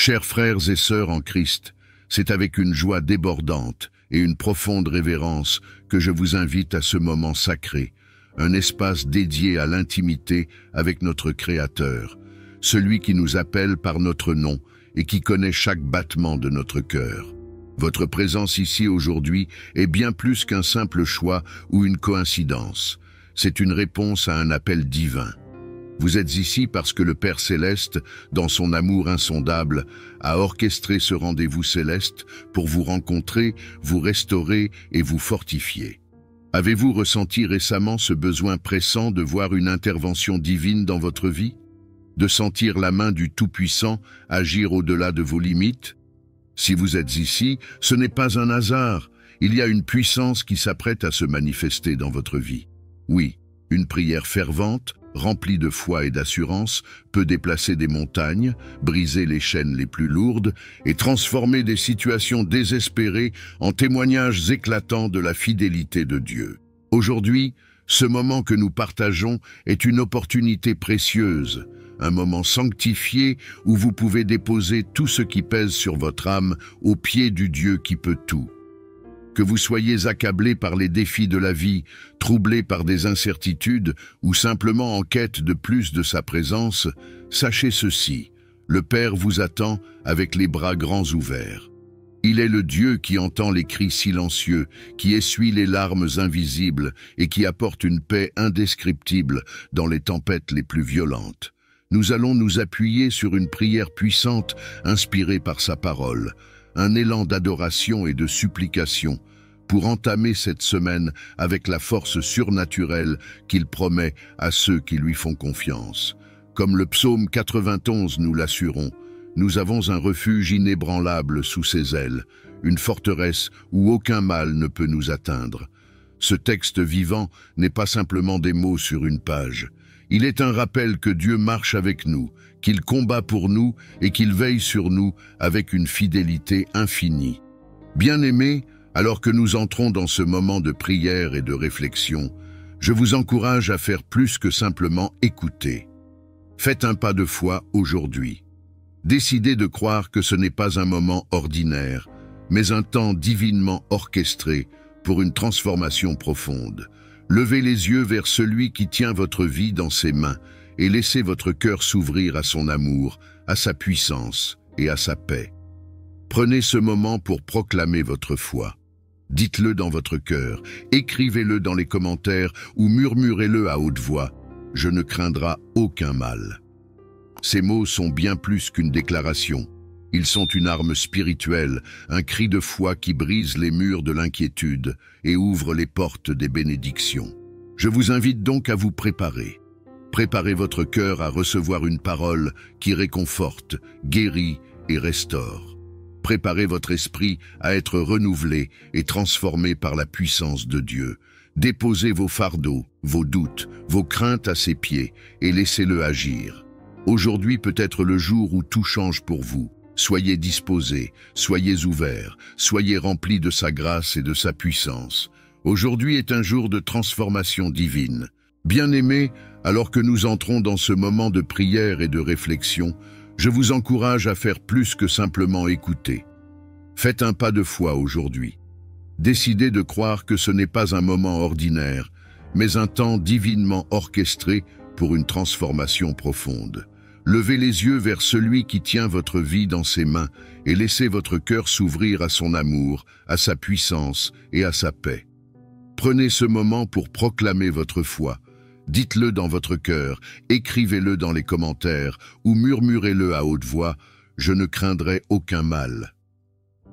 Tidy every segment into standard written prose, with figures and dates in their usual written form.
Chers frères et sœurs en Christ, c'est avec une joie débordante et une profonde révérence que je vous invite à ce moment sacré, un espace dédié à l'intimité avec notre Créateur, celui qui nous appelle par notre nom et qui connaît chaque battement de notre cœur. Votre présence ici aujourd'hui est bien plus qu'un simple choix ou une coïncidence. C'est une réponse à un appel divin. Vous êtes ici parce que le Père Céleste, dans son amour insondable, a orchestré ce rendez-vous céleste pour vous rencontrer, vous restaurer et vous fortifier. Avez-vous ressenti récemment ce besoin pressant de voir une intervention divine dans votre vie? De sentir la main du Tout-Puissant agir au-delà de vos limites? Si vous êtes ici, ce n'est pas un hasard. Il y a une puissance qui s'apprête à se manifester dans votre vie. Oui, une prière fervente, remplie de foi et d'assurance, peut déplacer des montagnes, briser les chaînes les plus lourdes et transformer des situations désespérées en témoignages éclatants de la fidélité de Dieu. Aujourd'hui, ce moment que nous partageons est une opportunité précieuse, un moment sanctifié où vous pouvez déposer tout ce qui pèse sur votre âme aux pieds du Dieu qui peut tout. Que vous soyez accablé par les défis de la vie, troublé par des incertitudes ou simplement en quête de plus de sa présence, sachez ceci, le Père vous attend avec les bras grands ouverts. Il est le Dieu qui entend les cris silencieux, qui essuie les larmes invisibles et qui apporte une paix indescriptible dans les tempêtes les plus violentes. Nous allons nous appuyer sur une prière puissante inspirée par sa parole, un élan d'adoration et de supplication pour entamer cette semaine avec la force surnaturelle qu'il promet à ceux qui lui font confiance. Comme le psaume 91 nous l'assurons, nous avons un refuge inébranlable sous ses ailes, une forteresse où aucun mal ne peut nous atteindre. Ce texte vivant n'est pas simplement des mots sur une page. Il est un rappel que Dieu marche avec nous, qu'il combat pour nous et qu'il veille sur nous avec une fidélité infinie. Bien-aimés, alors que nous entrons dans ce moment de prière et de réflexion, je vous encourage à faire plus que simplement écouter. Faites un pas de foi aujourd'hui. Décidez de croire que ce n'est pas un moment ordinaire, mais un temps divinement orchestré pour une transformation profonde. Levez les yeux vers celui qui tient votre vie dans ses mains et laissez votre cœur s'ouvrir à son amour, à sa puissance et à sa paix. Prenez ce moment pour proclamer votre foi. Dites-le dans votre cœur, écrivez-le dans les commentaires ou murmurez-le à haute voix. Je ne craindrai aucun mal. Ces mots sont bien plus qu'une déclaration. Ils sont une arme spirituelle, un cri de foi qui brise les murs de l'inquiétude et ouvre les portes des bénédictions. Je vous invite donc à vous préparer. Préparez votre cœur à recevoir une parole qui réconforte, guérit et restaure. Préparez votre esprit à être renouvelé et transformé par la puissance de Dieu. Déposez vos fardeaux, vos doutes, vos craintes à ses pieds et laissez-le agir. Aujourd'hui peut être le jour où tout change pour vous. Soyez disposés, soyez ouverts, soyez remplis de sa grâce et de sa puissance. Aujourd'hui est un jour de transformation divine. Bien-aimés, alors que nous entrons dans ce moment de prière et de réflexion, je vous encourage à faire plus que simplement écouter. Faites un pas de foi aujourd'hui. Décidez de croire que ce n'est pas un moment ordinaire, mais un temps divinement orchestré pour une transformation profonde. Levez les yeux vers celui qui tient votre vie dans ses mains et laissez votre cœur s'ouvrir à son amour, à sa puissance et à sa paix. Prenez ce moment pour proclamer votre foi. Dites-le dans votre cœur, écrivez-le dans les commentaires ou murmurez-le à haute voix, « Je ne craindrai aucun mal ».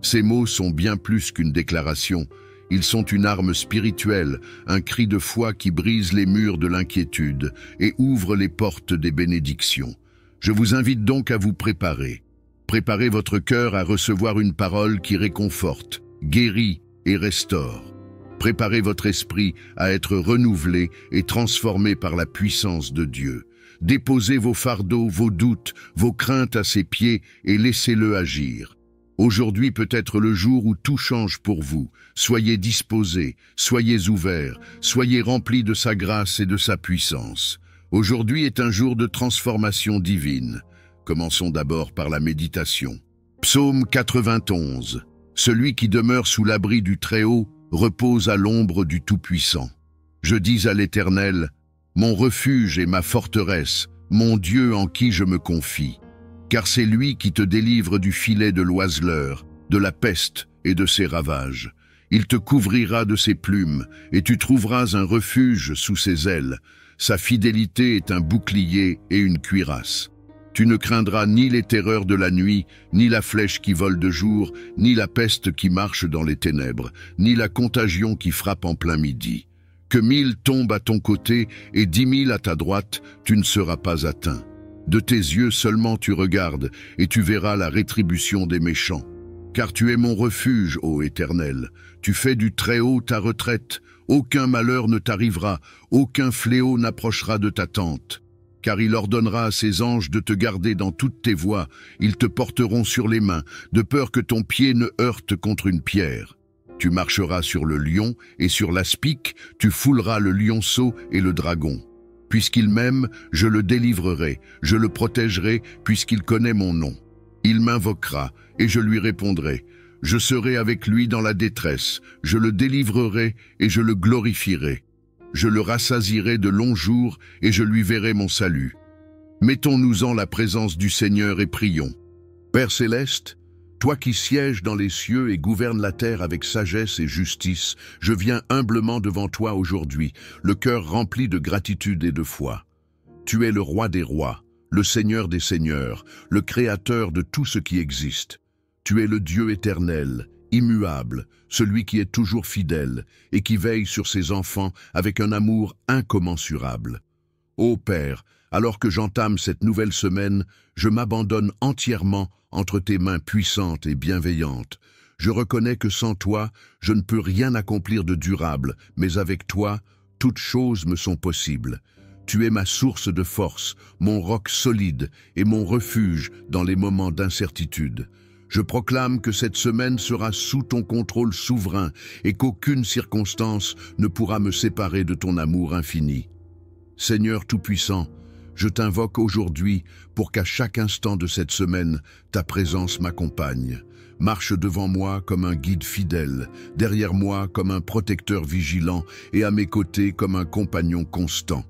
Ces mots sont bien plus qu'une déclaration. Ils sont une arme spirituelle, un cri de foi qui brise les murs de l'inquiétude et ouvre les portes des bénédictions. Je vous invite donc à vous préparer. Préparez votre cœur à recevoir une parole qui réconforte, guérit et restaure. Préparez votre esprit à être renouvelé et transformé par la puissance de Dieu. Déposez vos fardeaux, vos doutes, vos craintes à ses pieds et laissez-le agir. Aujourd'hui peut être le jour où tout change pour vous. Soyez disposés, soyez ouverts, soyez remplis de sa grâce et de sa puissance. Aujourd'hui est un jour de transformation divine. Commençons d'abord par la méditation. Psaume 91. Celui qui demeure sous l'abri du Très-Haut repose à l'ombre du Tout-Puissant. Je dis à l'Éternel, mon refuge et ma forteresse, mon Dieu en qui je me confie. Car c'est lui qui te délivre du filet de l'oiseleur, de la peste et de ses ravages. Il te couvrira de ses plumes, et tu trouveras un refuge sous ses ailes. Sa fidélité est un bouclier et une cuirasse. Tu ne craindras ni les terreurs de la nuit, ni la flèche qui vole de jour, ni la peste qui marche dans les ténèbres, ni la contagion qui frappe en plein midi. Que 1000 tombent à ton côté et 10 000 à ta droite, tu ne seras pas atteint. De tes yeux seulement tu regardes, et tu verras la rétribution des méchants. Car tu es mon refuge, ô Éternel. Tu fais du Très-Haut ta retraite. Aucun malheur ne t'arrivera, aucun fléau n'approchera de ta tente. Car il ordonnera à ses anges de te garder dans toutes tes voies. Ils te porteront sur les mains, de peur que ton pied ne heurte contre une pierre. Tu marcheras sur le lion et sur l'aspic, tu fouleras le lionceau et le dragon. Puisqu'il m'aime, je le délivrerai, je le protégerai, puisqu'il connaît mon nom. Il m'invoquera, et je lui répondrai. Je serai avec lui dans la détresse, je le délivrerai et je le glorifierai. Je le rassasierai de longs jours et je lui verrai mon salut. Mettons-nous en la présence du Seigneur et prions. Père céleste, toi qui sièges dans les cieux et gouvernes la terre avec sagesse et justice, je viens humblement devant toi aujourd'hui, le cœur rempli de gratitude et de foi. Tu es le roi des rois, le Seigneur des seigneurs, le créateur de tout ce qui existe. Tu es le Dieu éternel, immuable, celui qui est toujours fidèle et qui veille sur ses enfants avec un amour incommensurable. Ô Père, alors que j'entame cette nouvelle semaine, je m'abandonne entièrement entre tes mains puissantes et bienveillantes. Je reconnais que sans toi, je ne peux rien accomplir de durable, mais avec toi, toutes choses me sont possibles. Tu es ma source de force, mon roc solide et mon refuge dans les moments d'incertitude. Je proclame que cette semaine sera sous ton contrôle souverain et qu'aucune circonstance ne pourra me séparer de ton amour infini. Seigneur Tout-Puissant, je t'invoque aujourd'hui pour qu'à chaque instant de cette semaine, ta présence m'accompagne. Marche devant moi comme un guide fidèle, derrière moi comme un protecteur vigilant et à mes côtés comme un compagnon constant.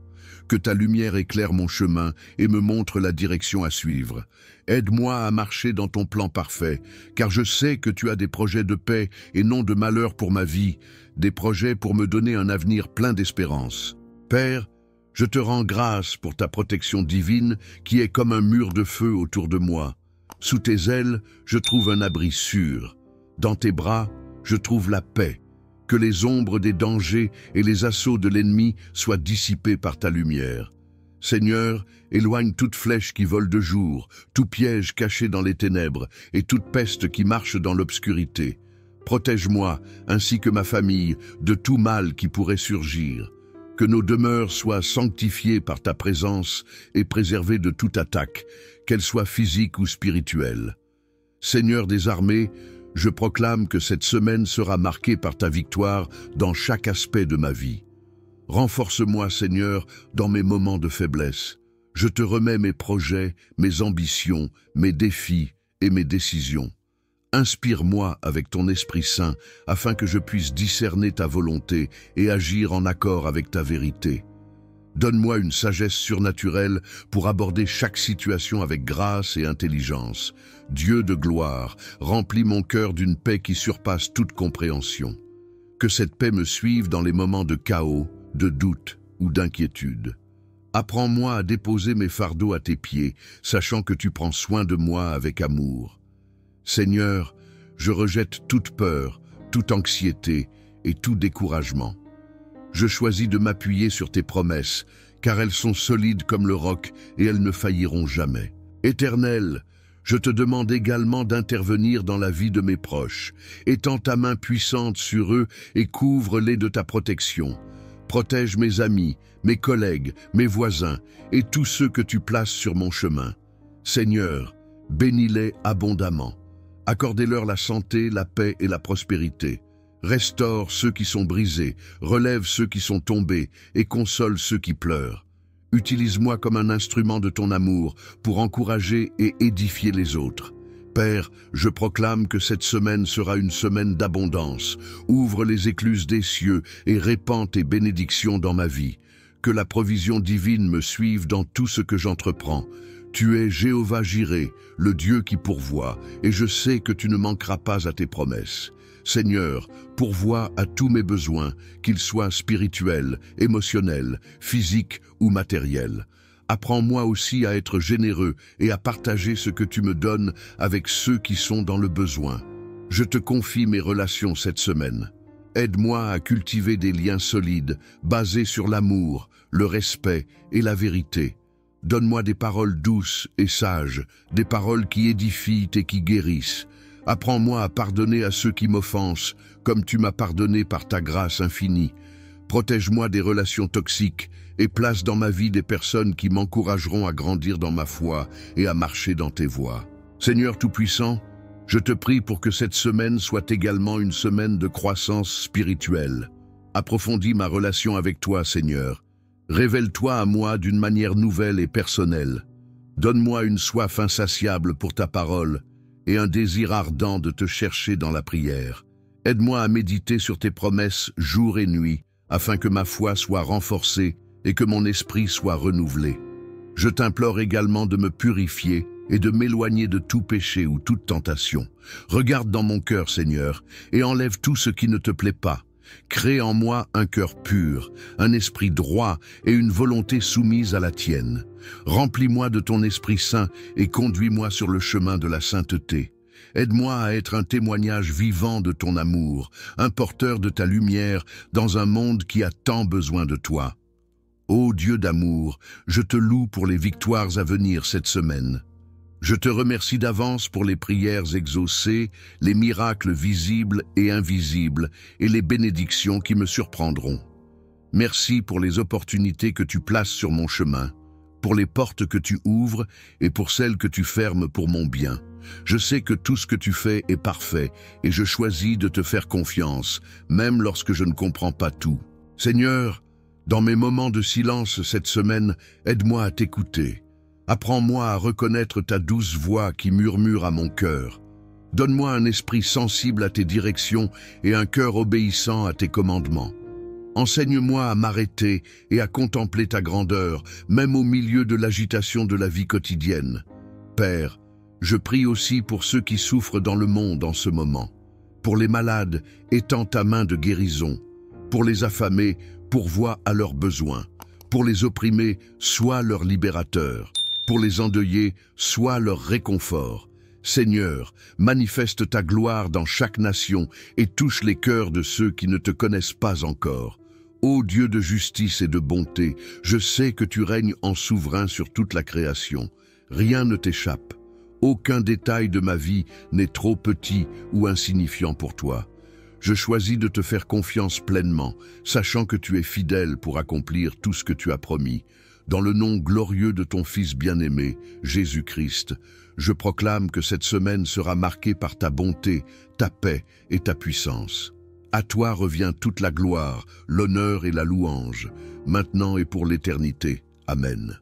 Que ta lumière éclaire mon chemin et me montre la direction à suivre. Aide-moi à marcher dans ton plan parfait, car je sais que tu as des projets de paix et non de malheur pour ma vie, des projets pour me donner un avenir plein d'espérance. Père, je te rends grâce pour ta protection divine qui est comme un mur de feu autour de moi. Sous tes ailes, je trouve un abri sûr. Dans tes bras, je trouve la paix. Que les ombres des dangers et les assauts de l'ennemi soient dissipés par ta lumière. Seigneur, éloigne toute flèche qui vole de jour, tout piège caché dans les ténèbres et toute peste qui marche dans l'obscurité. Protège-moi, ainsi que ma famille, de tout mal qui pourrait surgir. Que nos demeures soient sanctifiées par ta présence et préservées de toute attaque, qu'elle soit physique ou spirituelle. Seigneur des armées, je proclame que cette semaine sera marquée par ta victoire dans chaque aspect de ma vie. Renforce-moi, Seigneur, dans mes moments de faiblesse. Je te remets mes projets, mes ambitions, mes défis et mes décisions. Inspire-moi avec ton Esprit Saint afin que je puisse discerner ta volonté et agir en accord avec ta vérité. Donne-moi une sagesse surnaturelle pour aborder chaque situation avec grâce et intelligence. Dieu de gloire, remplis mon cœur d'une paix qui surpasse toute compréhension. Que cette paix me suive dans les moments de chaos, de doute ou d'inquiétude. Apprends-moi à déposer mes fardeaux à tes pieds, sachant que tu prends soin de moi avec amour. Seigneur, je rejette toute peur, toute anxiété et tout découragement. Je choisis de m'appuyer sur tes promesses, car elles sont solides comme le roc et elles ne failliront jamais. Éternel, je te demande également d'intervenir dans la vie de mes proches. Étends ta main puissante sur eux et couvre-les de ta protection. Protège mes amis, mes collègues, mes voisins et tous ceux que tu places sur mon chemin. Seigneur, bénis-les abondamment. Accordez-leur la santé, la paix et la prospérité. Restaure ceux qui sont brisés, relève ceux qui sont tombés et console ceux qui pleurent. Utilise-moi comme un instrument de ton amour pour encourager et édifier les autres. Père, je proclame que cette semaine sera une semaine d'abondance. Ouvre les écluses des cieux et répands tes bénédictions dans ma vie. Que la provision divine me suive dans tout ce que j'entreprends. Tu es Jéhovah Jireh, le Dieu qui pourvoit, et je sais que tu ne manqueras pas à tes promesses. Seigneur, pourvois à tous mes besoins, qu'ils soient spirituels, émotionnels, physiques ou matériels. Apprends-moi aussi à être généreux et à partager ce que tu me donnes avec ceux qui sont dans le besoin. Je te confie mes relations cette semaine. Aide-moi à cultiver des liens solides, basés sur l'amour, le respect et la vérité. Donne-moi des paroles douces et sages, des paroles qui édifient et qui guérissent. Apprends-moi à pardonner à ceux qui m'offensent, comme tu m'as pardonné par ta grâce infinie. Protège-moi des relations toxiques et place dans ma vie des personnes qui m'encourageront à grandir dans ma foi et à marcher dans tes voies. Seigneur Tout-Puissant, je te prie pour que cette semaine soit également une semaine de croissance spirituelle. Approfondis ma relation avec toi, Seigneur. Révèle-toi à moi d'une manière nouvelle et personnelle. Donne-moi une soif insatiable pour ta parole et un désir ardent de te chercher dans la prière. Aide-moi à méditer sur tes promesses jour et nuit, afin que ma foi soit renforcée et que mon esprit soit renouvelé. Je t'implore également de me purifier et de m'éloigner de tout péché ou toute tentation. Regarde dans mon cœur, Seigneur, et enlève tout ce qui ne te plaît pas. Crée en moi un cœur pur, un esprit droit et une volonté soumise à la tienne. Remplis-moi de ton Esprit Saint et conduis-moi sur le chemin de la sainteté. Aide-moi à être un témoignage vivant de ton amour, un porteur de ta lumière dans un monde qui a tant besoin de toi. Ô Dieu d'amour, je te loue pour les victoires à venir cette semaine. Je te remercie d'avance pour les prières exaucées, les miracles visibles et invisibles et les bénédictions qui me surprendront. Merci pour les opportunités que tu places sur mon chemin, pour les portes que tu ouvres et pour celles que tu fermes pour mon bien. Je sais que tout ce que tu fais est parfait et je choisis de te faire confiance, même lorsque je ne comprends pas tout. Seigneur, dans mes moments de silence cette semaine, aide-moi à t'écouter. Apprends-moi à reconnaître ta douce voix qui murmure à mon cœur. Donne-moi un esprit sensible à tes directions et un cœur obéissant à tes commandements. Enseigne-moi à m'arrêter et à contempler ta grandeur, même au milieu de l'agitation de la vie quotidienne. Père, je prie aussi pour ceux qui souffrent dans le monde en ce moment. Pour les malades, étends ta main de guérison. Pour les affamés, pourvois à leurs besoins. Pour les opprimés, sois leur libérateur. Pour les endeuillés, sois leur réconfort. Seigneur, manifeste ta gloire dans chaque nation et touche les cœurs de ceux qui ne te connaissent pas encore. Ô Dieu de justice et de bonté, je sais que tu règnes en souverain sur toute la création. Rien ne t'échappe. Aucun détail de ma vie n'est trop petit ou insignifiant pour toi. Je choisis de te faire confiance pleinement, sachant que tu es fidèle pour accomplir tout ce que tu as promis. Dans le nom glorieux de ton Fils bien-aimé, Jésus-Christ, je proclame que cette semaine sera marquée par ta bonté, ta paix et ta puissance. À toi revient toute la gloire, l'honneur et la louange, maintenant et pour l'éternité. Amen.